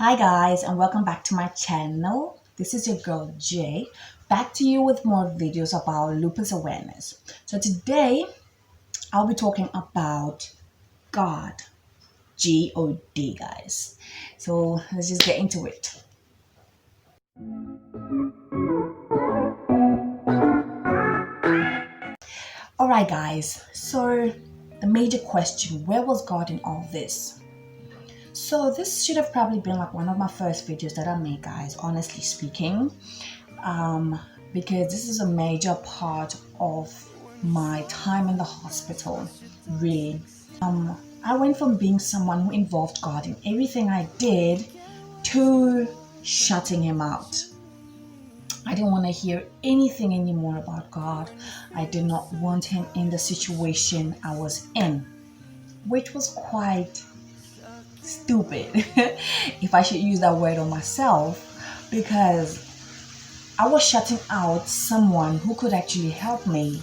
Hi guys, and welcome back to my channel. This is your girl Jay, back to you with more videos about lupus awareness. So today I'll be talking about God, God, guys. So let's just get into it. All right, guys. So the major question: where was God in all this? So this should have probably been like one of my first videos that I made, guys. Honestly speaking, um, because this is a major part of my time in the hospital, really. I went from being someone who involved God in everything I did to shutting him out. I didn't want to hear anything anymore about God. I did not want him in the situation I was in, which was quite stupid, if I should use that word on myself, because I was shutting out someone who could actually help me,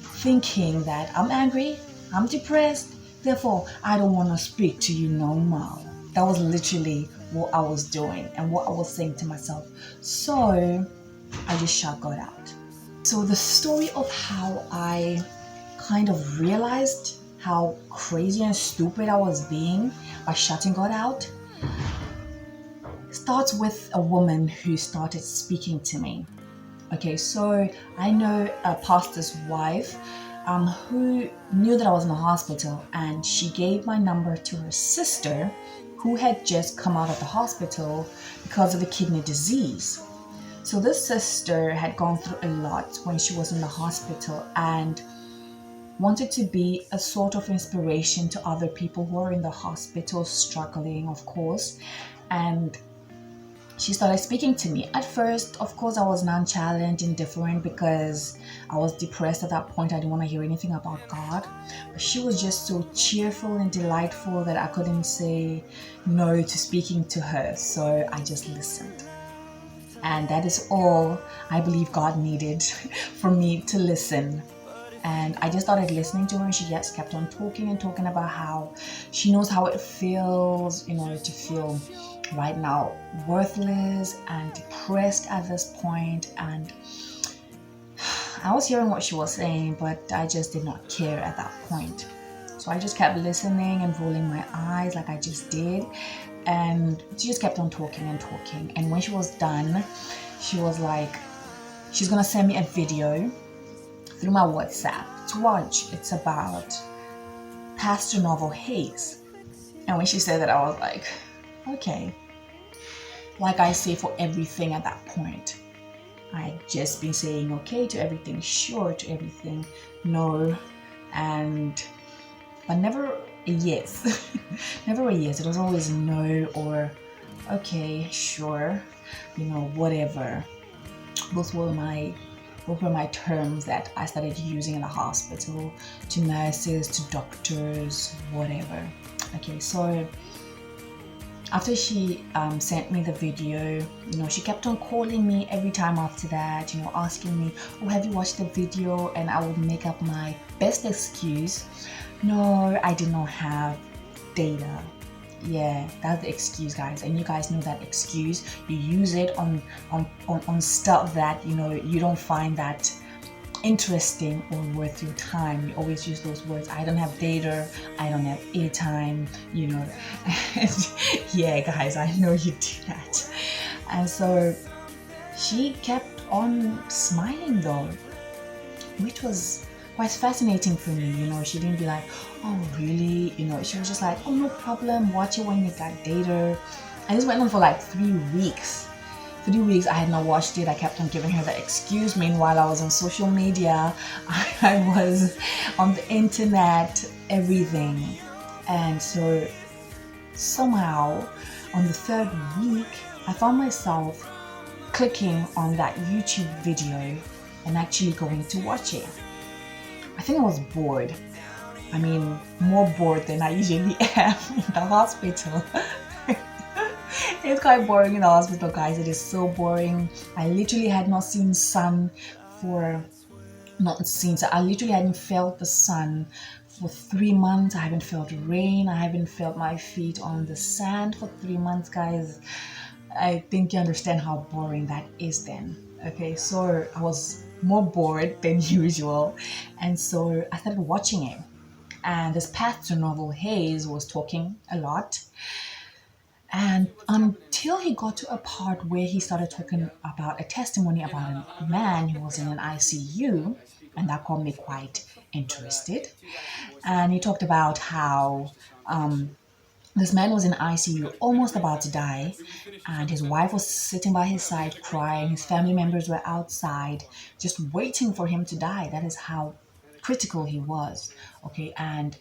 thinking that I'm angry, I'm depressed, therefore I don't want to speak to you no more. That was literally what I was doing and what I was saying to myself. So I just shut God out. So the story of how I kind of realized how crazy and stupid I was being by shutting God out starts with a woman who started speaking to me. Okay, so I know a pastor's wife who knew that I was in the hospital, and she gave my number to her sister who had just come out of the hospital because of a kidney disease. So this sister had gone through a lot when she was in the hospital and wanted to be a sort of inspiration to other people who are in the hospital struggling, of course. And she started speaking to me. At first, of course, I was nonchalant, indifferent because I was depressed at that point. I didn't want to hear anything about God. But she was just so cheerful and delightful that I couldn't say no to speaking to her. So I just listened. And that is all I believe God needed for me to listen. And I just started listening to her, and she just kept on talking and talking about how she knows how it feels, to feel right now worthless and depressed at this point. And I was hearing what she was saying, but I just did not care at that point. So I just kept listening and rolling my eyes like I just did. And she just kept on talking and talking. And when she was done, she was like, she's gonna send me a video through my WhatsApp to watch. It's about Pastor Novel Hayes. And when she said that, I was like, okay. Like I say for everything at that point, I just been saying okay to everything, sure to everything, no, but never a yes. Never a yes. It was always no or okay, sure, whatever. Those were my terms that I started using in the hospital, to nurses, to doctors, whatever. Okay, so after she sent me the video, she kept on calling me every time after that, asking me, oh, have you watched the video? And I would make up my best excuse. No, I did not have data. Yeah, that's the excuse, guys, and you guys know that excuse. You use it on stuff that you don't find that interesting or worth your time. You always use those words. I don't have data, I don't have airtime, and yeah, guys, I know you do that. And so she kept on smiling though, which was quite fascinating for me. She didn't be like, oh really, she was just like, oh no problem, watch it when you got data. And this went on for like 3 weeks. 3 weeks I had not watched it. I kept on giving her the excuse. Meanwhile, I was on social media, I was on the internet, everything. And so somehow on the 3rd week, I found myself clicking on that YouTube video and actually going to watch it. I think I was bored. I mean, more bored than I usually am in the hospital. It's quite boring in the hospital, guys. It is so boring. I literally had not seen sun for, not seen, so I literally hadn't felt the sun for 3 months. I haven't felt rain. I haven't felt my feet on the sand for 3 months, guys. I think you understand how boring that is then. Okay, so I was more bored than usual. And so I started watching it. And this pastor Novel Hayes was talking a lot. And until he got to a part where he started talking about a testimony about a man who was in an ICU, and that got me quite interested. And he talked about how this man was in ICU, almost about to die, and his wife was sitting by his side crying. His family members were outside just waiting for him to die. That is how critical he was. Okay, and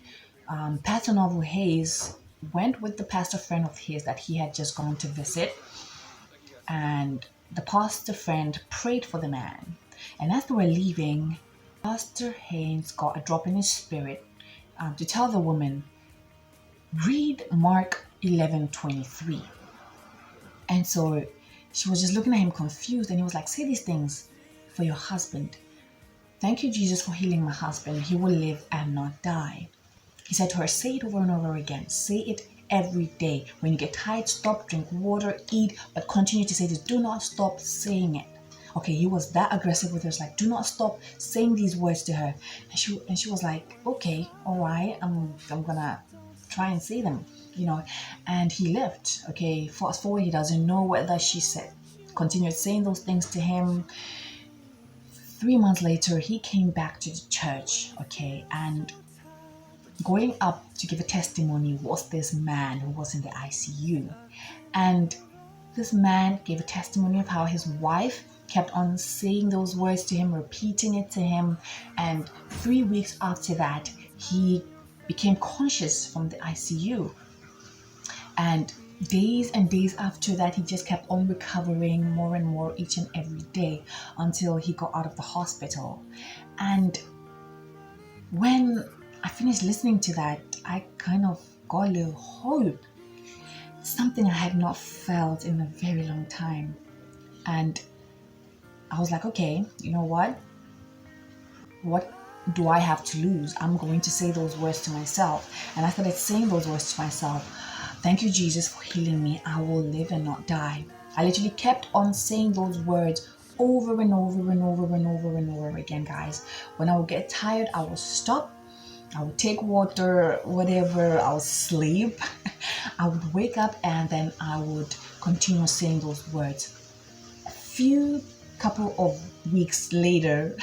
Pastor Novel Hayes went with the pastor friend of his that he had just gone to visit, and the pastor friend prayed for the man. And as they were leaving, Pastor Hayes got a drop in his spirit to tell the woman, read Mark 11:23. And so she was just looking at him confused, and he was like, say these things for your husband. Thank you, Jesus, for healing my husband. He will live and not die. He said to her, say it over and over again. Say it every day. When you get tired, stop, drink water, eat, but continue to say this. Do not stop saying it. Okay, he was that aggressive with her. It's like, do not stop saying these words to her. And she was like, okay, all right, I'm gonna try and say them, And he left. Okay, fast forward, he doesn't know whether she said, continued saying those things to him. 3 months later, he came back to the church. Okay, and going up to give a testimony was this man who was in the ICU. And this man gave a testimony of how his wife kept on saying those words to him, repeating it to him. And 3 weeks after that, he became conscious from the ICU. And days after that, he just kept on recovering more and more each and every day until he got out of the hospital. And when I finished listening to that, I kind of got a little hope. Something I had not felt in a very long time. And I was like, okay, you know what? What do I have to lose? I'm going to say those words to myself. And I started saying those words to myself. Thank you, Jesus, for healing me. I will live and not die. I literally kept on saying those words over and over and over and over and over again, guys. When I would get tired, I would stop. I would take water, whatever. I would sleep. I would wake up, and then I would continue saying those words. A couple of weeks later,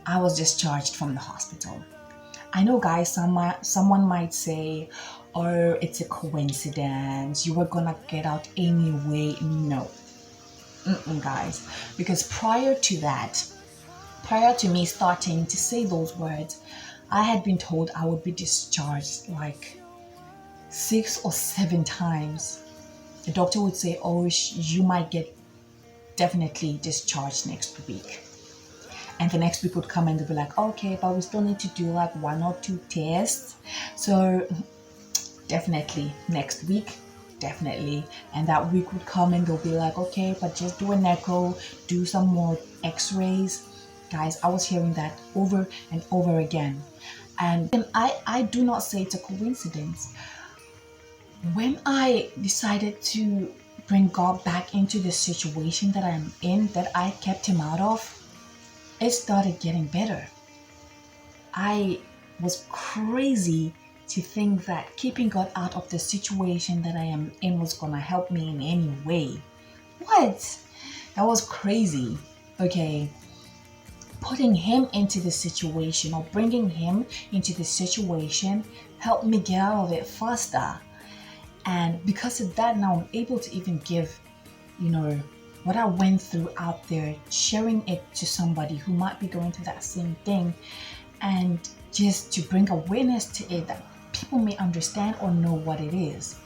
I was discharged from the hospital. I know, guys, someone might say, oh, it's a coincidence. You were gonna get out anyway. No. Guys. Because prior to me starting to say those words, I had been told I would be discharged like 6 or 7 times. The doctor would say, oh, you might get definitely discharged next week. And the next week would come and they'll be like, okay, but we still need to do like 1 or 2 tests. So definitely next week, definitely. And that week would come and they'll be like, okay, but just do an echo, do some more x-rays. Guys, I was hearing that over and over again. And I do not say it's a coincidence. When I decided to bring God back into the situation that I'm in, that I kept him out of, it started getting better. I was crazy to think that keeping God out of the situation that I am in was going to help me in any way. What? That was crazy. Okay. Putting him into the situation or bringing him into the situation helped me get out of it faster. And because of that, now I'm able to even give, what I went through out there, sharing it to somebody who might be going through that same thing, and just to bring awareness to it that people may understand or know what it is.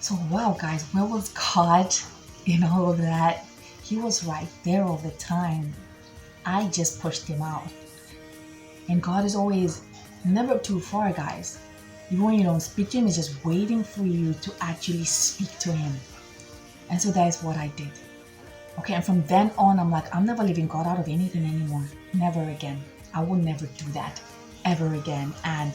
So wow, guys, where was God in all of that? He was right there all the time. I just pushed him out. And God is always never too far, guys. Even when you don't speak to him, he's just waiting for you to actually speak to him. And so that is what I did. Okay, and from then on, I'm like, I'm never leaving God out of anything anymore. Never again. I will never do that ever again. And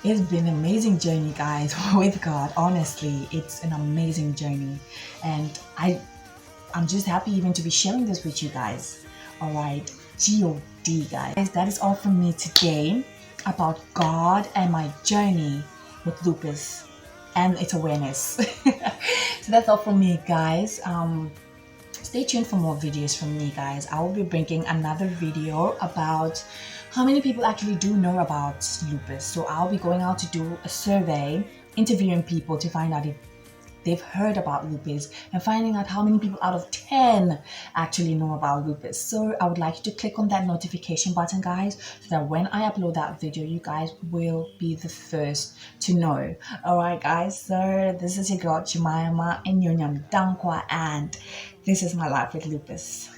it's been an amazing journey, guys, with God. Honestly, it's an amazing journey. And I'm just happy even to be sharing this with you guys. All right, God, guys. That is all from me today about God and my journey with lupus and its awareness. So that's all from me, guys. Stay tuned for more videos from me, guys. I will be bringing another video about how many people actually do know about lupus. So I'll be going out to do a survey, interviewing people to find out if they've heard about lupus and finding out how many people out of 10 actually know about lupus. So I would like you to click on that notification button, guys, so that when I upload that video, you guys will be the first to know. All right, guys. So this is your girl Jemima and Nyonyam Dankwa, and this is my life with lupus.